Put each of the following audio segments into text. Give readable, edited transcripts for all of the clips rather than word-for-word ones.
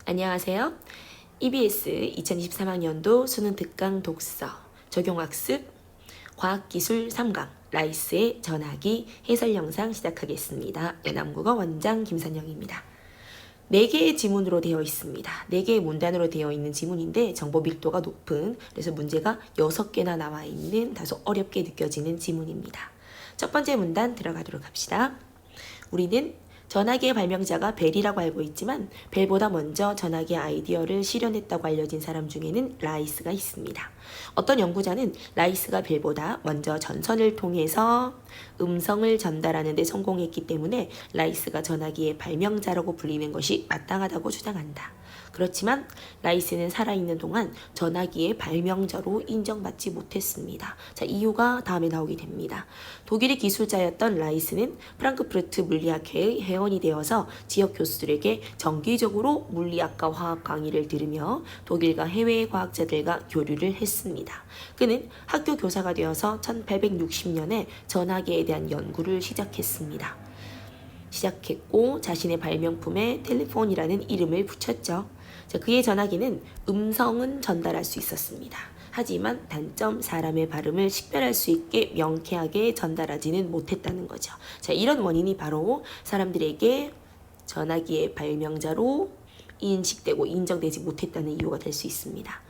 안녕하세요. EBS 2023학년도 수능 특강 독서 적용학습 과학기술 3강 라이스의 전화기 해설 영상 시작하겠습니다. 연암국어 원장 김선영입니다. 4개의 지문으로 되어 있습니다. 4개의 문단으로 되어 있는 지문인데 정보 밀도가 높은, 그래서 문제가 6개나 나와 있는 다소 어렵게 느껴지는 지문입니다. 첫 번째 문단 들어가도록 합시다. 우리는 전화기의 발명자가 벨이라고 알고 있지만 벨보다 먼저 전화기 아이디어를 실현했다고 알려진 사람 중에는 라이스가 있습니다. 어떤 연구자는 라이스가 벨보다 먼저 전선을 통해서 음성을 전달하는 데 성공했기 때문에 라이스가 전화기의 발명자라고 불리는 것이 마땅하다고 주장한다. 그렇지만 라이스는 살아있는 동안 전화기의 발명자로 인정받지 못했습니다. 자, 이유가 다음에 나오게 됩니다. 독일의 기술자였던 라이스는 프랑크푸르트 물리학회의 회원이 되어서 지역 교수들에게 정기적으로 물리학과 화학 강의를 들으며 독일과 해외의 과학자들과 교류를 했습니다. 그는 학교 교사가 되어서 1860년에 전화기에 대한 연구를 시작했고 자신의 발명품에 텔레폰이라는 이름을 붙였죠. 자, 그의 전화기는 음성은 전달할 수 있었습니다. 하지만 단점, 사람의 발음을 식별할 수 있게 명쾌하게 전달하지는 못했다는 거죠. 자, 이런 원인이 바로 사람들에게 전화기의 발명자로 인식되고 인정되지 못했다는 이유가 될 수 있습니다.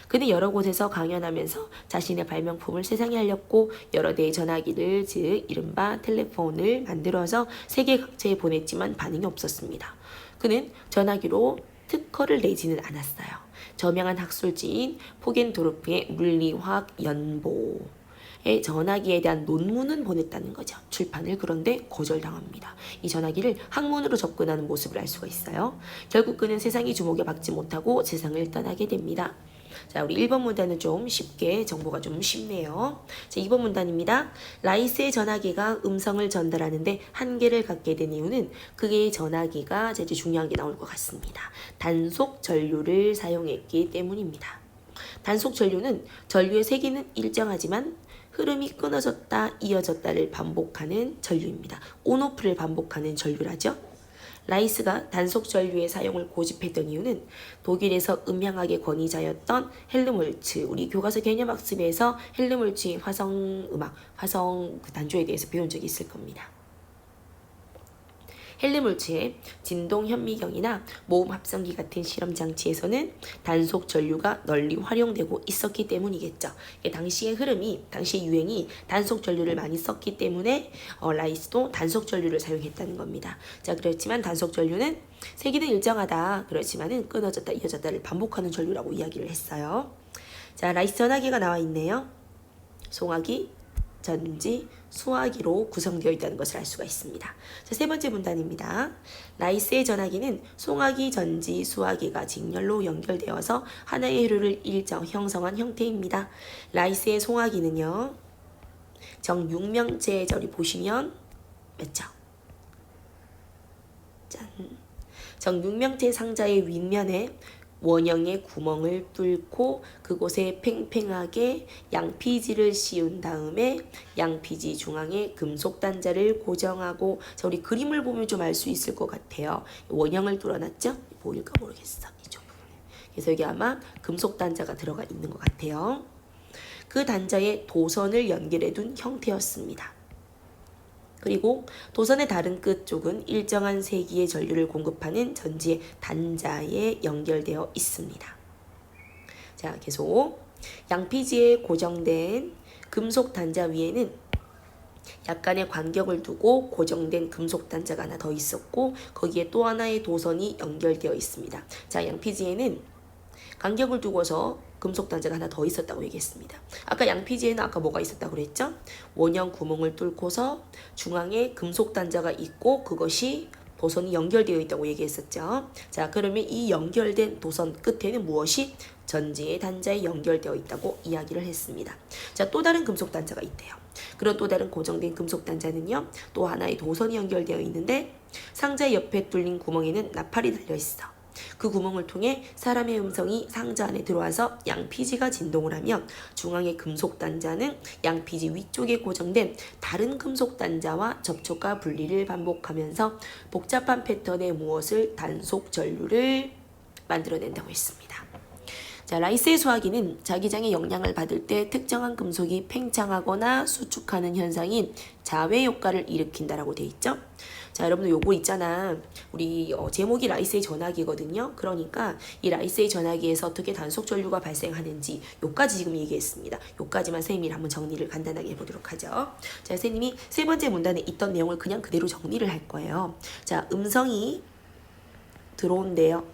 그는 여러 곳에서 강연하면서 자신의 발명품을 세상에 알렸고 여러 대의 전화기를, 즉 이른바 텔레폰을 만들어서 세계 각지에 보냈지만 반응이 없었습니다. 그는 전화기로 특허를 내지는 않았어요. 저명한 학술지인 포겐도르프의 물리화학 연보의 전화기에 대한 논문은 보냈다는 거죠. 출판을. 그런데 거절당합니다. 이 전화기를 학문으로 접근하는 모습을 알 수가 있어요. 결국 그는 세상의 주목에 받지 못하고 세상을 떠나게 됩니다. 자, 우리 1번 문단은 좀 쉽게, 정보가 좀 쉽네요. 자, 2번 문단입니다. 라이스의 전화기가 음성을 전달하는데 한계를 갖게 된 이유는 그의 전화기가 아주 중요한 게 나올 것 같습니다. 단속 전류를 사용했기 때문입니다. 단속 전류는 전류의 세기는 일정하지만 흐름이 끊어졌다 이어졌다를 반복하는 전류입니다. 온오프를 반복하는 전류라죠. 라이스가 단속 전류의 사용을 고집했던 이유는 독일에서 음향학의 권위자였던 헬름홀츠, 우리 교과서 개념학습에서 헬름홀츠의 화성음악, 화성 그 단조에 대해서 배운 적이 있을 겁니다. 헬름홀츠의 진동 현미경이나 모음 합성기 같은 실험 장치에서는 단속 전류가 널리 활용되고 있었기 때문이겠죠. 당시의 흐름이, 당시의 유행이 단속 전류를 많이 썼기 때문에 라이스도 단속 전류를 사용했다는 겁니다. 자, 그렇지만 단속 전류는 세기는 일정하다, 그렇지만은 끊어졌다 이어졌다를 반복하는 전류라고 이야기를 했어요. 자, 라이스 전화기가 나와 있네요. 송화기, 전지, 수화기로 구성되어 있다는 것을 알 수가 있습니다. 자, 세 번째 문단입니다. 라이스의 전화기는 송화기, 전지, 수화기가 직렬로 연결되어서 하나의 회로를 형성한 형태입니다. 라이스의 송화기는요, 정육면체, 저리 보시면 맞죠? 짠. 정육면체 상자의 윗면에 원형의 구멍을 뚫고 그곳에 팽팽하게 양피지를 씌운 다음에 양피지 중앙에 금속 단자를 고정하고, 자, 우리 그림을 보면 좀 알 수 있을 것 같아요. 원형을 뚫어놨죠? 보일까 모르겠어. 이쪽 부분에. 그래서 여기 아마 금속 단자가 들어가 있는 것 같아요. 그 단자에 도선을 연결해 둔 형태였습니다. 그리고 도선의 다른 끝쪽은 일정한 세기의 전류를 공급하는 전지의 단자에 연결되어 있습니다. 자, 계속 양피지에 고정된 금속 단자 위에는 약간의 간격을 두고 고정된 금속 단자가 하나 더 있었고 거기에 또 하나의 도선이 연결되어 있습니다. 자, 양피지에는 간격을 두고서 금속 단자가 하나 더 있었다고 얘기했습니다. 아까 양피지에는 아까 뭐가 있었다고 그랬죠? 원형 구멍을 뚫고서 중앙에 금속 단자가 있고 그것이 도선이 연결되어 있다고 얘기했었죠. 자, 그러면 이 연결된 도선 끝에는 무엇이? 전지의 단자에 연결되어 있다고 이야기를 했습니다. 자, 또 다른 금속 단자가 있대요. 그런 또 다른 고정된 금속 단자는요, 또 하나의 도선이 연결되어 있는데 상자 옆에 뚫린 구멍에는 나팔이 달려 있어. 그 구멍을 통해 사람의 음성이 상자 안에 들어와서 양피지가 진동을 하면 중앙의 금속 단자는 양피지 위쪽에 고정된 다른 금속 단자와 접촉과 분리를 반복하면서 복잡한 패턴의 무엇을 단속 전류를 만들어낸다고 했습니다. 자, 라이스의 소화기는 자기장의 영향을 받을 때 특정한 금속이 팽창하거나 수축하는 현상인 자외 효과를 일으킨다라고 돼 있죠. 자, 여러분들 요거 있잖아. 우리 제목이 라이스의 전화기거든요. 그러니까 이 라이스의 전화기에서 어떻게 단속 전류가 발생하는지 요까지 지금 얘기했습니다. 요까지만 선생님이 한번 정리를 간단하게 해보도록 하죠. 자, 선생님이 세 번째 문단에 있던 내용을 그냥 그대로 정리를 할 거예요. 자, 음성이 들어온대요.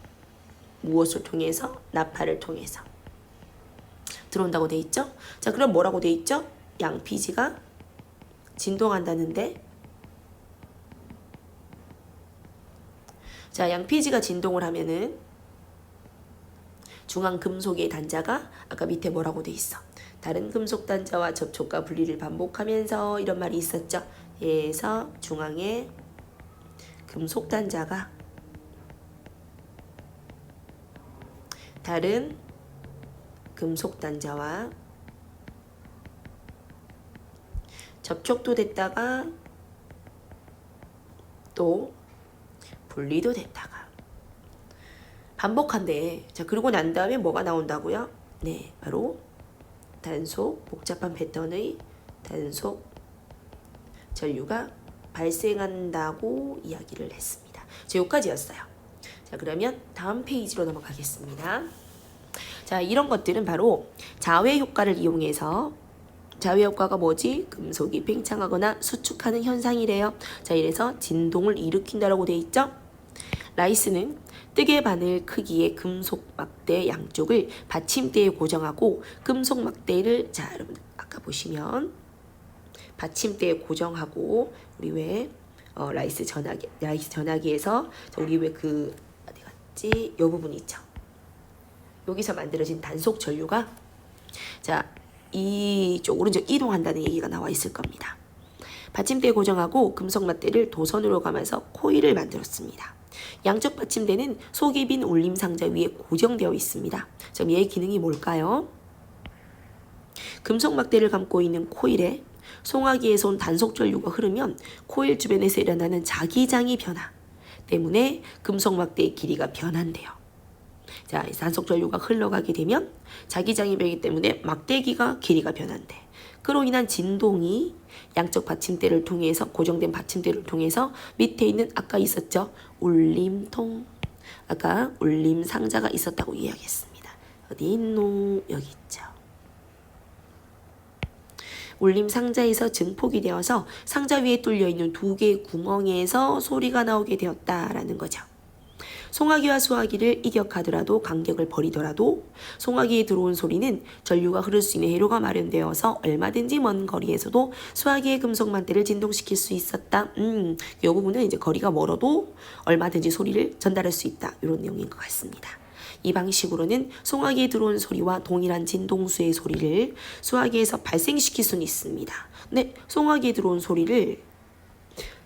무엇을 통해서? 나팔을 통해서 들어온다고 돼 있죠. 자, 그럼 뭐라고 돼 있죠? 양피지가 진동한다는데, 자, 양피지가 진동을 하면은 중앙 금속의 단자가 아까 밑에 뭐라고 돼 있어? 다른 금속 단자와 접촉과 분리를 반복하면서 이런 말이 있었죠. 그래서 중앙의 금속 단자가 다른 금속 단자와 접촉도 됐다가 또 분리도 됐다가 반복한대. 자, 그러고 난 다음에 뭐가 나온다고요? 네, 바로 단속, 복잡한 패턴의 단속 전류가 발생한다고 이야기를 했습니다. 자, 여기까지였어요. 자, 그러면 다음 페이지로 넘어가겠습니다. 자, 이런 것들은 바로 자외 효과를 이용해서, 자외 효과가 뭐지? 금속이 팽창하거나 수축하는 현상이래요. 자, 이래서 진동을 일으킨다라고 돼 있죠. 라이스는 뜨개 바늘 크기의 금속 막대 양쪽을 받침대에 고정하고 금속 막대를, 자, 여러분 아까 보시면 받침대에 고정하고, 우리 왜 라이스 전화기에서 우리 왜 그 어디 갔지? 요 부분 있죠. 여기서 만들어진 단속 전류가, 자, 이쪽 오른쪽 이동한다는 얘기가 나와 있을 겁니다. 받침대에 고정하고 금속 막대를 도선으로 감아서 코일을 만들었습니다. 양쪽 받침대는 속이 빈 울림 상자 위에 고정되어 있습니다. 그럼 얘의 기능이 뭘까요? 금속 막대를 감고 있는 코일에 송화기에서 온 단속 전류가 흐르면 코일 주변에서 일어나는 자기장이 변화 때문에 금속 막대의 길이가 변한대요. 자, 단속 전류가 흘러가게 되면 자기장이 변하기 때문에 막대기가 길이가 변한대. 그로 인한 진동이 양쪽 받침대를 통해서, 고정된 받침대를 통해서 밑에 있는 아까 있었죠? 울림통, 아까 울림 상자가 있었다고 이야기했습니다. 어디 있노? 여기 있죠. 울림 상자에서 증폭이 되어서 상자 위에 뚫려 있는 두 개의 구멍에서 소리가 나오게 되었다라는 거죠. 송화기와 수화기를 이격하더라도 간격을 버리더라도 송화기에 들어온 소리는 전류가 흐를 수 있는 회로가 마련되어서 얼마든지 먼 거리에서도 수화기의 금속 만대를 진동시킬 수 있었다. 이 부분은 이제 거리가 멀어도 얼마든지 소리를 전달할 수 있다. 이런 내용인 것 같습니다. 이 방식으로는 송화기에 들어온 소리와 동일한 진동수의 소리를 수화기에서 발생시킬 수는 있습니다. 근데 송화기에 들어온 소리를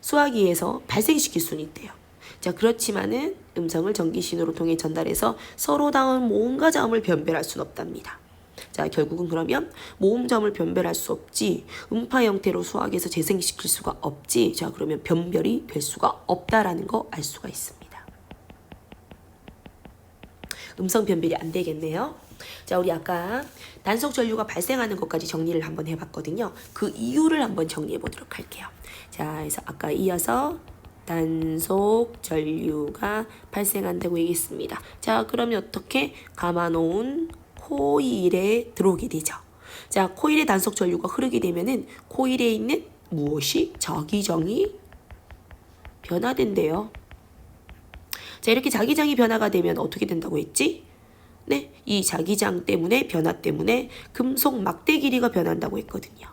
수화기에서 발생시킬 수는 있대요. 자, 그렇지만은 음성을 전기 신호로 통해 전달해서 서로 다운 모음과 자음을 변별할 수는 없답니다. 자, 결국은 그러면 모음 자음을 변별할 수 없지, 음파 형태로 수화기에서 재생시킬 수가 없지. 자, 그러면 변별이 될 수가 없다라는 거 알 수가 있습니다. 음성 변별이 안 되겠네요. 자, 우리 아까 단속 전류가 발생하는 것까지 정리를 한번 해봤거든요. 그 이유를 한번 정리해 보도록 할게요. 자, 그래서 아까 이어서 단속 전류가 발생한다고 얘기했습니다. 자, 그러면 어떻게? 감아놓은 코일에 들어오게 되죠. 자, 코일에 단속 전류가 흐르게 되면은 코일에 있는 무엇이? 자기장이 변화된대요. 자, 이렇게 자기장이 변화가 되면 어떻게 된다고 했지? 네, 이 자기장 때문에, 변화 때문에 금속 막대 길이가 변한다고 했거든요.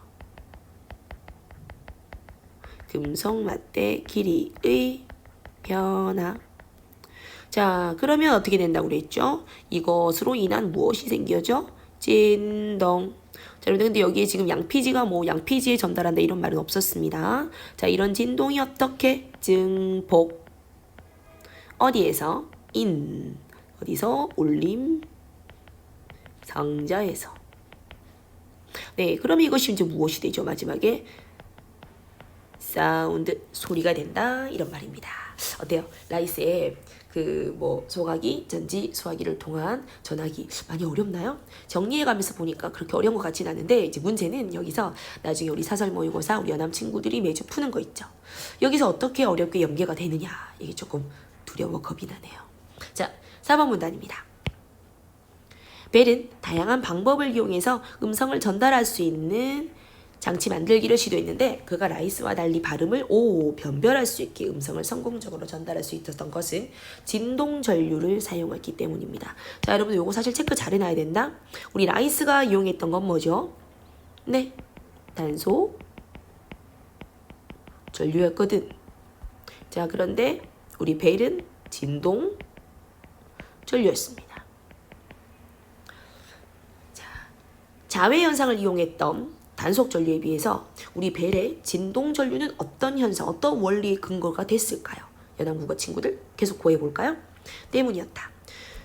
금속 막대 길이의 변화. 자, 그러면 어떻게 된다고 그랬죠? 이것으로 인한 무엇이 생겨죠? 진동. 자, 여러분들 근데 여기에 지금 양피지가 양피지에 전달한다 이런 말은 없었습니다. 자, 이런 진동이 어떻게? 증폭. 어디에서? 어디서? 울림 상자에서. 네, 그러면 이것이 이제 무엇이 되죠? 마지막에 사운드, 소리가 된다 이런 말입니다. 어때요? 라이스의 그 뭐 소화기, 전지, 소화기를 통한 전화기 많이 어렵나요? 정리해가면서 보니까 그렇게 어려운 것 같진 않은데 이제 문제는 여기서 나중에 우리 사설 모의고사 우리 연암 친구들이 매주 푸는 거 있죠. 여기서 어떻게 어렵게 연계가 되느냐 이게 조금 두려워 겁이 나네요. 자, 4번 문단입니다. 벨은 다양한 방법을 이용해서 음성을 전달할 수 있는 장치 만들기를 시도했는데 그가 라이스와 달리 발음을 변별할 수 있게 음성을 성공적으로 전달할 수 있었던 것은 진동 전류를 사용했기 때문입니다. 자, 여러분 요거 사실 체크 잘 해놔야 된다. 우리 라이스가 이용했던 건 뭐죠? 네, 단소 전류였거든. 자, 그런데 우리 벨은 진동 전류였습니다. 자, 자외 현상을 이용했던 단속 전류에 비해서 우리 벨의 진동 전류는 어떤 현상, 어떤 원리의 근거가 됐을까요? 연안국어 친구들 계속 구해볼까요? 때문이었다.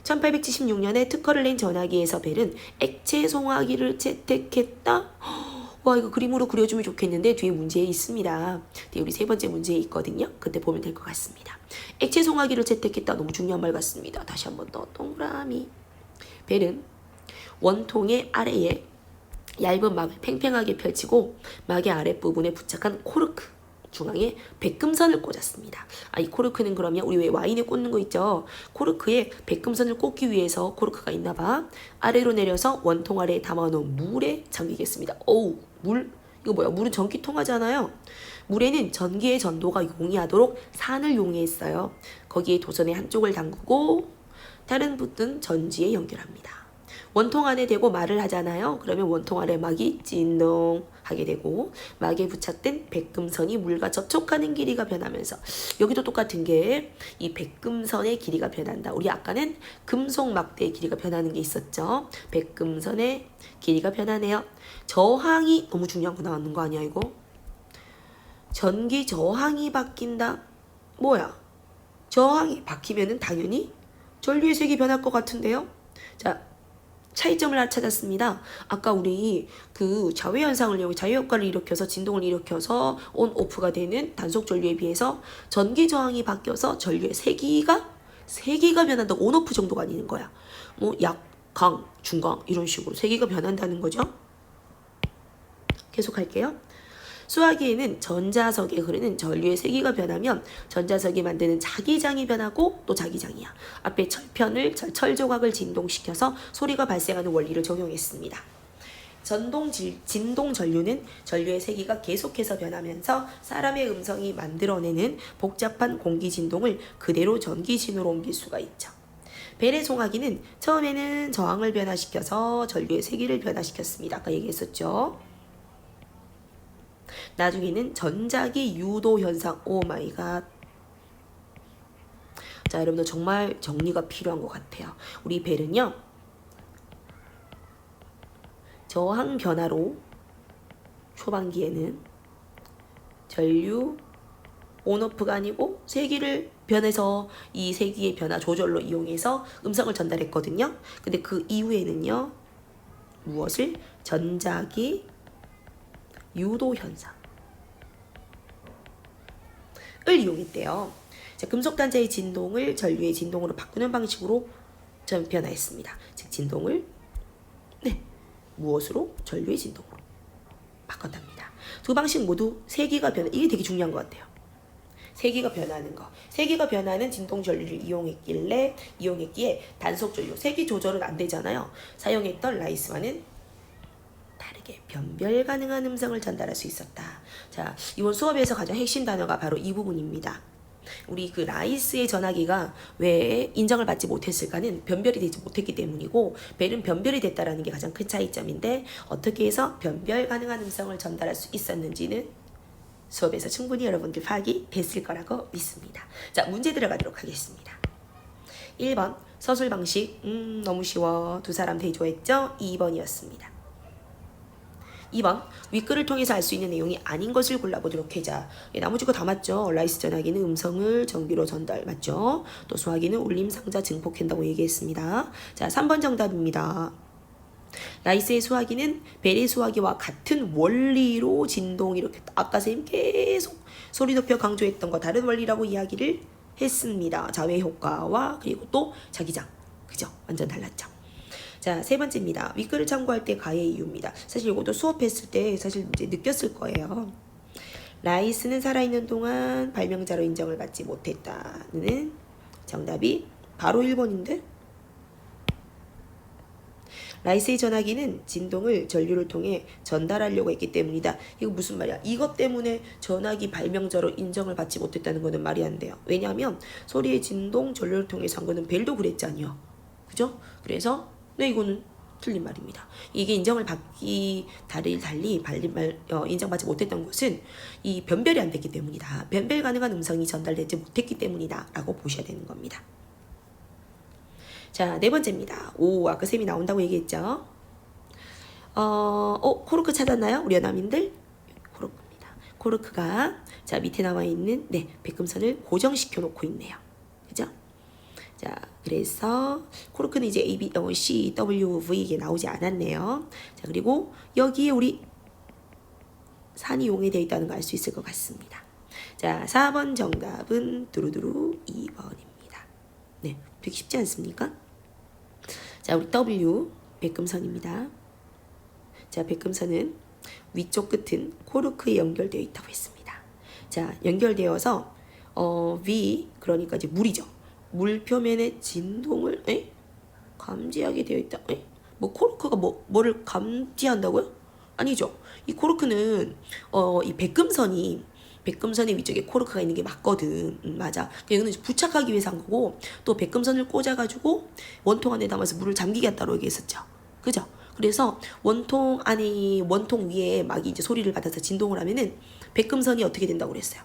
1876년에 특허를 낸 전화기에서 벨은 액체 송화기를 채택했다. 와, 이거 그림으로 그려주면 좋겠는데 뒤에 문제에 있습니다. 뒤에 우리 세 번째 문제에 있거든요. 그때 보면 될 것 같습니다. 액체 송화기를 채택했다. 너무 중요한 말 같습니다. 다시 한번 더 동그라미. 벨은 원통의 아래에 얇은 막을 팽팽하게 펼치고 막의 아랫부분에 부착한 코르크 중앙에 백금선을 꽂았습니다. 이 코르크는 그러면 우리 왜 와인에 꽂는 거 있죠? 코르크에 백금선을 꽂기 위해서 코르크가 있나 봐. 아래로 내려서 원통 아래에 담아놓은 물에 잠기겠습니다. 물? 이거 뭐야? 물은 전기 통하잖아요. 물에는 전기의 전도가 용이하도록 산을 용이했어요. 거기에 도선의 한쪽을 담그고 다른 붓은 전지에 연결합니다. 원통 안에 대고 말을 하잖아요. 그러면 원통 아래 막이 진동하게 되고 막에 부착된 백금선이 물과 접촉하는 길이가 변하면서 여기도 똑같은 게 이 백금선의 길이가 변한다. 우리 아까는 금속 막대의 길이가 변하는 게 있었죠. 백금선의 길이가 변하네요. 저항이 너무 중요한 거 나왔는 거 아니야 이거? 전기 저항이 바뀐다. 뭐야? 저항이 바뀌면은 당연히 전류의 색이 변할 것 같은데요. 자, 차이점을 찾았습니다. 아까 우리 그 자외 현상을 이용해 자외 효과를 일으켜서 진동을 일으켜서 온 오프가 되는 단속 전류에 비해서 전기 저항이 바뀌어서 전류의 세기가 변한다고 온 오프 정도가 아닌 거야. 뭐 약, 강, 중강 이런 식으로 세기가 변한다는 거죠. 계속할게요. 수화기에는 전자석에 흐르는 전류의 세기가 변하면 전자석이 만드는 자기장이 변하고 또 자기장이야. 앞에 철조각을 진동시켜서 소리가 발생하는 원리를 적용했습니다. 진동 전류는 전류의 세기가 계속해서 변하면서 사람의 음성이 만들어내는 복잡한 공기 진동을 그대로 전기 진으로 옮길 수가 있죠. 벨의 송화기는 처음에는 저항을 변화시켜서 전류의 세기를 변화시켰습니다. 아까 얘기했었죠. 나중에는 전자기 유도 현상. 오 마이 갓. 자, 여러분들 정말 정리가 필요한 것 같아요. 우리 벨은요, 저항 변화로 초반기에는 전류 온오프가 아니고 세기를 변해서 이 세기의 변화 조절로 이용해서 음성을 전달했거든요. 근데 그 이후에는요, 무엇을? 전자기 유도 현상을 이용했대요. 자, 금속 단자의 진동을 전류의 진동으로 바꾸는 방식으로 변화했습니다. 즉 진동을 무엇으로? 전류의 진동으로 바꿨답니다. 두 방식 모두 세기가 변화. 이게 되게 중요한 것 같아요. 세기가 변하는 거. 세기가 변하는 진동 전류를 이용했기에 단속 전류, 세기 조절은 안 되잖아요. 사용했던 라이스와는 다르게 변별 가능한 음성을 전달할 수 있었다. 자, 이번 수업에서 가장 핵심 단어가 바로 이 부분입니다. 우리 그 라이스의 전화기가 왜 인정을 받지 못했을까는 변별이 되지 못했기 때문이고, 벨은 변별이 됐다라는 게 가장 큰 차이점인데, 어떻게 해서 변별 가능한 음성을 전달할 수 있었는지는 수업에서 충분히 여러분들 파악이 됐을 거라고 믿습니다. 자, 문제 들어가도록 하겠습니다. 1번 서술 방식 너무 쉬워. 두 사람 대조했죠? 2번이었습니다. 2번 윗글을 통해서 알 수 있는 내용이 아닌 것을 골라보도록 하자. 나머지 거 다 맞죠? 라이스 전화기는 음성을 전기로 전달 맞죠? 또 수화기는 울림 상자 증폭한다고 얘기했습니다. 자, 3번 정답입니다. 라이스의 수화기는 벨의 수화기와 같은 원리로 진동 이렇게 아까 선생님 계속 소리 높여 강조했던 거 다른 원리라고 이야기를 했습니다. 자외 효과와 그리고 또 자기장. 그죠? 완전 달랐죠. 자, 세 번째입니다. 윗글을 참고할 때 가의 이유입니다. 사실 이것도 수업했을 때 사실 이제 느꼈을 거예요. 라이스는 살아있는 동안 발명자로 인정을 받지 못했다는 정답이 바로 1번인데, 라이스의 전화기는 진동을 전류를 통해 전달하려고 했기 때문이다. 이거 무슨 말이야? 이것 때문에 전화기 발명자로 인정을 받지 못했다는 거는 말이 안 돼요. 왜냐하면 소리의 진동 전류를 통해서 한 거는 벨도 그랬잖아요. 그죠? 그래서 네, 이거는 틀린 말입니다. 이게 인정을 받기 달리 인정받지 못했던 것은 이 변별이 안 됐기 때문이다. 변별 가능한 음성이 전달되지 못했기 때문이다 라고 보셔야 되는 겁니다. 자, 네 번째입니다. 오, 아까 쌤이 나온다고 얘기했죠. 코르크 찾았나요? 우리 연합인들? 코르크입니다. 코르크가 자, 밑에 나와 있는 백금선을 고정시켜 놓고 있네요. 그죠? 자, 그래서 코르크는 이제 A, B, C, W, V 이게 나오지 않았네요. 자, 그리고 여기에 우리 산이 용해되어 있다는 거 알 수 있을 것 같습니다. 자, 4번 정답은 두루두루 2번입니다. 네, 되게 쉽지 않습니까? 자, 우리 W 백금선입니다. 자, 백금선은 위쪽 끝은 코르크에 연결되어 있다고 했습니다. 자, 연결되어서 V 그러니까 이제 물이죠. 물 표면의 진동을 감지하게 되어 있다. 뭐 코르크가 뭐를 감지한다고요? 아니죠. 이 코르크는 이 백금선의 위쪽에 코르크가 있는 게 맞거든. 맞아. 이거는 부착하기 위해서 한 거고, 또 백금선을 꽂아가지고 원통 안에 담아서 물을 잠기게 했다고 얘기했었죠. 그죠? 그래서 원통 위에 막 이제 소리를 받아서 진동을 하면은 백금선이 어떻게 된다고 그랬어요?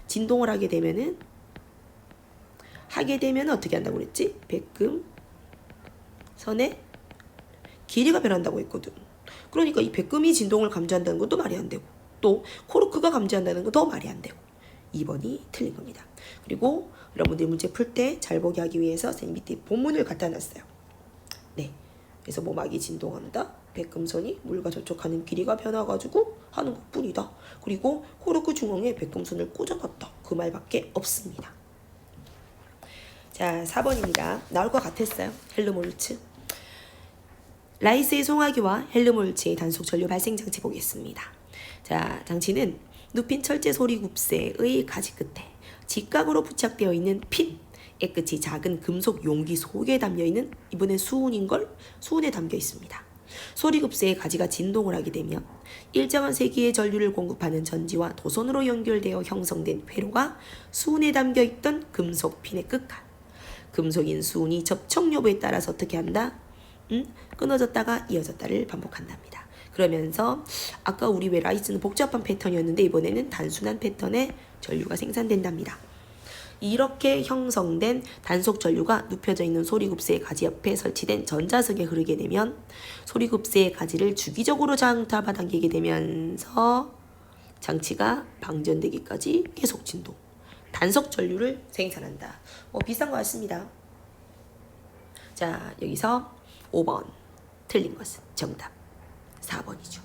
진동을 하게 되면은 어떻게 한다고 그랬지? 백금선의 길이가 변한다고 했거든. 그러니까 이 백금이 진동을 감지한다는 것도 말이 안 되고, 또 코르크가 감지한다는 것도 말이 안 되고, 2번이 틀린 겁니다. 그리고 여러분들 문제 풀 때 잘 보게 하기 위해서 선생님 밑에 본문을 갖다 놨어요. 네. 그래서 모막이 진동한다. 백금선이 물과 접촉하는 길이가 변화가지고 하는 것 뿐이다. 그리고 코르크 중앙에 백금선을 꽂아놨다. 그 말밖에 없습니다. 자, 4번입니다. 나올 것 같았어요. 헬름홀츠. 라이스의 송화기와 헬름홀츠의 단속 전류 발생 장치 보겠습니다. 자, 장치는 눕힌 철제 소리굽새의 가지 끝에 직각으로 부착되어 있는 핀의 끝이 작은 금속 용기 속에 담겨있는, 이번엔 수은에 담겨 있습니다. 소리굽새의 가지가 진동을 하게 되면 일정한 세기의 전류를 공급하는 전지와 도선으로 연결되어 형성된 회로가 수은에 담겨있던 금속 핀의 끝과 금속인 수은이 접촉 여부에 따라서 어떻게 한다? 끊어졌다가 이어졌다를 반복한답니다. 그러면서 아까 우리 왜 라이스는 복잡한 패턴이었는데 이번에는 단순한 패턴의 전류가 생산된답니다. 이렇게 형성된 단속 전류가 눕혀져 있는 소리굽새의 가지 옆에 설치된 전자석에 흐르게 되면 소리굽새의 가지를 주기적으로 잡아당기게 되면서 장치가 방전되기까지 계속 진동, 단속 전류를 생산한다. 비슷한 것 같습니다. 자, 여기서 5번 틀린 것은 정답 4번이죠.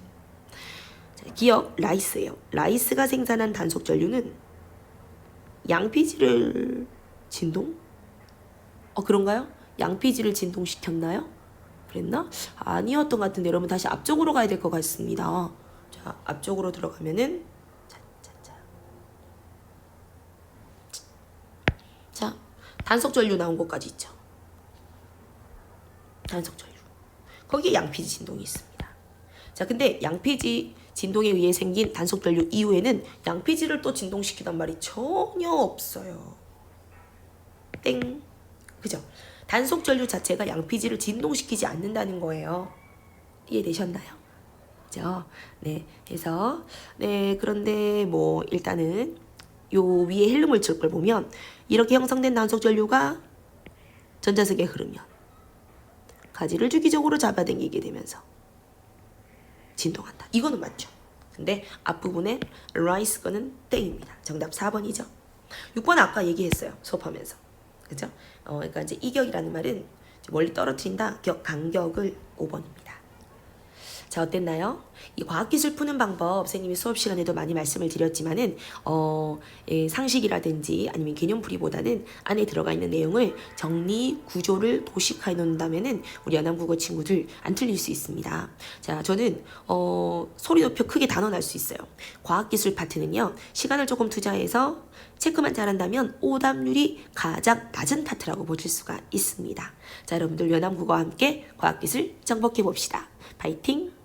자, 기억 라이스예요. 라이스가 생산한 단속 전류는 양피지를 진동? 그런가요? 양피지를 진동시켰나요? 그랬나? 아니었던 것 같은데 여러분 다시 앞쪽으로 가야 될 것 같습니다. 자, 앞쪽으로 들어가면은 자, 단속 전류 나온 곳까지 있죠. 단속 전류. 거기에 양피지 진동이 있습니다. 자, 근데 양피지 진동에 의해 생긴 단속 전류 이후에는 양피지를 또 진동시키단 말이 전혀 없어요. 땡. 그죠? 단속 전류 자체가 양피지를 진동시키지 않는다는 거예요. 이해되셨나요? 그죠? 네. 그래서 그런데 뭐 일단은 요 위에 헬름홀츠 걸 보면 이렇게 형성된 단속 전류가 전자석에 흐르면 가지를 주기적으로 잡아당기게 되면서 진동한다. 이거는 맞죠. 근데 앞부분에 라이스 거는 땡입니다. 정답 4번이죠. 6번 아까 얘기했어요. 수업하면서. 그죠? 그러니까 이제 이격이라는 말은 멀리 떨어뜨린다. 간격을 5번입니다. 자, 어땠나요? 이 과학기술 푸는 방법 선생님이 수업 시간에도 많이 말씀을 드렸지만은 상식이라든지 아니면 개념풀이보다는 안에 들어가 있는 내용을 정리 구조를 도식해 놓는다면은 우리 연암국어 친구들 안 틀릴 수 있습니다. 자, 저는 소리 높여 크게 단언할 수 있어요. 과학기술 파트는요, 시간을 조금 투자해서 체크만 잘한다면 오답률이 가장 낮은 파트라고 보실 수가 있습니다. 자, 여러분들 연암국어와 함께 과학기술 정복해 봅시다. 파이팅!